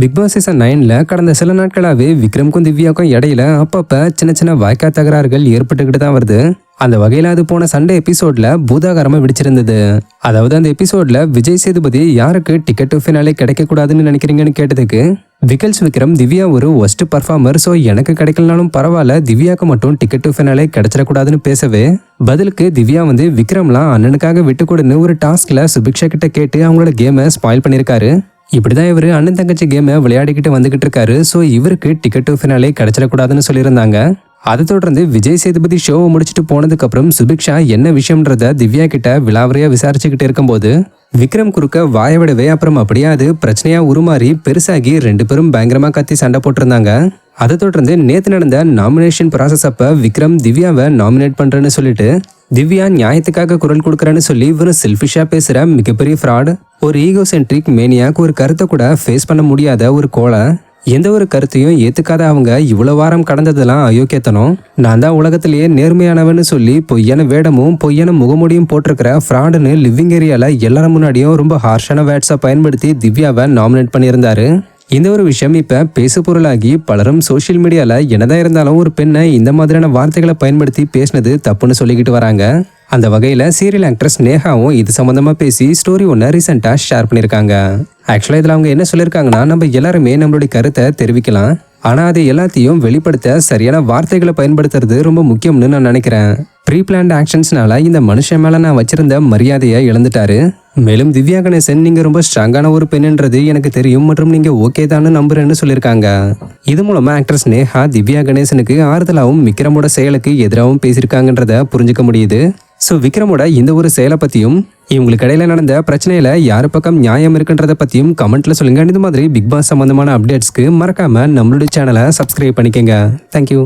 Big Boss season 9ல கடந்த சில நாட்களாகவே விக்ரம்க்கும் திவ்யாவுக்கும் இடையில அப்பப்ப சின்ன சின்ன வாய்க்கா தகராறுகள் ஏற்பட்டுக்கிட்டு தான் வருது. அந்த வகையில அது போன சண்டே எபிசோட்ல பூதாகரமா வெடிச்சிருந்தது. அதாவது அந்த எபிசோட்ல விஜய் சேதுபதி யாருக்கு டிக்கெட் டு ஃபினாலே கிடைக்க கூடாதுன்னு நினைக்கிறீங்கன்னு கேட்டதுக்கு விகல்ஸ் விக்ரம் திவ்யா ஒரு ஒஸ்ட் பர்ஃபார்மர், ஸோ எனக்கு கிடைக்கலனாலும் பரவாயில்ல, திவ்யாவுக்கு மட்டும் டிக்கெட் டு ஃபினாலே கிடைச்சிடக்கூடாதுன்னு பேசவே பதிலுக்கு திவ்யா விக்ரம்லாம் அண்ணனுக்காக விட்டு கொடுன்னு ஒரு டாஸ்க்ல சுபிக்ஷா கிட்ட கேட்டு அவங்களோட கேமை ஸ்பாயில் பண்ணியிருக்காரு. இப்படிதான் இவர் அண்ணன் தங்கச்சி கேமை விளையாடிக்கிட்டு வந்துகிட்டு இருக்காரு. ஸோ இவருக்கு டிக்கெட் டு ஃபினாலே கிடைச்சிடக்கூடாதுன்னு சொல்லியிருந்தாங்க. அதை தொடர்ந்து விஜய் சேதுபதி ஷோவை முடிச்சுட்டு போனதுக்கு அப்புறம் சுபிக்ஷா என்ன விஷயம்ன்றத திவ்யா கிட்ட விலாவரியா விசாரிச்சுக்கிட்டு இருக்கும்போது விக்ரம் குறுக்க வாய விடவே அப்புறம் அப்படியே அது பிரச்சனையா உருமாறி பெருசாகி 2 பேரும் பயங்கரமா கத்தி சண்டை போட்டிருந்தாங்க. அதை தொடர்ந்து நேத்து நடந்த நாமினேஷன் ப்ராசஸ் அப்ப விக்ரம் திவ்யாவை நாமினேட் பண்றேன்னு சொல்லிட்டு திவ்யா நியாயத்துக்காக குரல் கொடுக்கறேன்னு சொல்லி இவரு செல்ஃபிஷா பேசுற மிகப்பெரிய ஃப்ராட், ஒரு ஈகோசென்ட்ரிக் மேனியாக், ஒரு கருத்தை கூட ஃபேஸ் பண்ண முடியாத ஒரு கோலை, எந்த ஒரு கருத்தையும் ஏத்துக்காத அவங்க இவ்வளவு வாரம் கடந்ததெல்லாம் அயோக்கியத்தனம், நான் தான் உலகத்திலேயே நேர்மையானவன்னு சொல்லி பொய்யான வேடமும் பொய்யான முகமூடியும் போட்டிருக்கிற ஃப்ராடுன்னு லிவிங் ஏரியால எல்லாரும் முன்னாடியும் ரொம்ப ஹார்ஷான வேர்ட்ஸை பயன்படுத்தி திவ்யாவை நாமினேட் பண்ணியிருந்தாரு. இந்த ஒரு விஷயம் இப்ப பேசு பொருளாகி பலரும் சோசியல் மீடியால என்னதான் இருந்தாலும் ஒரு பெண்ணை இந்த மாதிரியான வார்த்தைகளை பயன்படுத்தி பேசினது தப்புன்னு சொல்லிக்கிட்டு வராங்க. அந்த வகையில சீரியல் ஆக்ட்ரஸ் நேஹாவும் இது சம்பந்தமா பேசி ஸ்டோரி ஒன்று ரீசெண்டா ஷேர் பண்ணியிருக்காங்க. ஆக்சுவலா இதுல அவங்க என்ன சொல்லியிருக்காங்கன்னா, நம்ம எல்லாருமே நம்மளுடைய கருத்தை தெரிவிக்கலாம், ஆனா அது எல்லாத்தையும் வெளிப்படுத்த சரியான வார்த்தைகளை பயன்படுத்துறது ரொம்ப முக்கியம்னு நான் நினைக்கிறேன். ப்ரீ பிளான்ட் ஆக்ஷன்ஸ்னால இந்த மனுஷன் மேல நான் வச்சிருந்த மரியாதையை இழந்துட்டாரு. மேலும் திவ்யா கணேசன் நீங்க ரொம்ப ஸ்ட்ராங்கான ஒரு பெண்ணுன்றது எனக்கு தெரியும் மற்றும் நீங்க ஓகே தான்னு நம்புறேன்னு சொல்லியிருக்காங்க. இது மூலமா ஆக்ட்ரஸ் நேஹா திவ்யா கணேசனுக்கு ஆறுதலாகவும் விக்ரமோட செயலுக்கு எதிராகவும் பேசியிருக்காங்கன்றத புரிஞ்சுக்க முடியுது. ஸோ விக்ரமோட இந்த ஒரு செயலை பற்றியும் இவங்களுக்கு இடையில நடந்த பிரச்சனையில யார் பக்கம் நியாயம் இருக்குன்றத பற்றியும் கமெண்ட்ல சொல்லுங்க. இந்த மாதிரி பிக் பாஸ் சம்பந்தமான அப்டேட்ஸ்க்கு மறக்காம நம்மளுடைய சேனலை சப்ஸ்கிரைப் பண்ணிக்கங்க. தேங்க்யூ.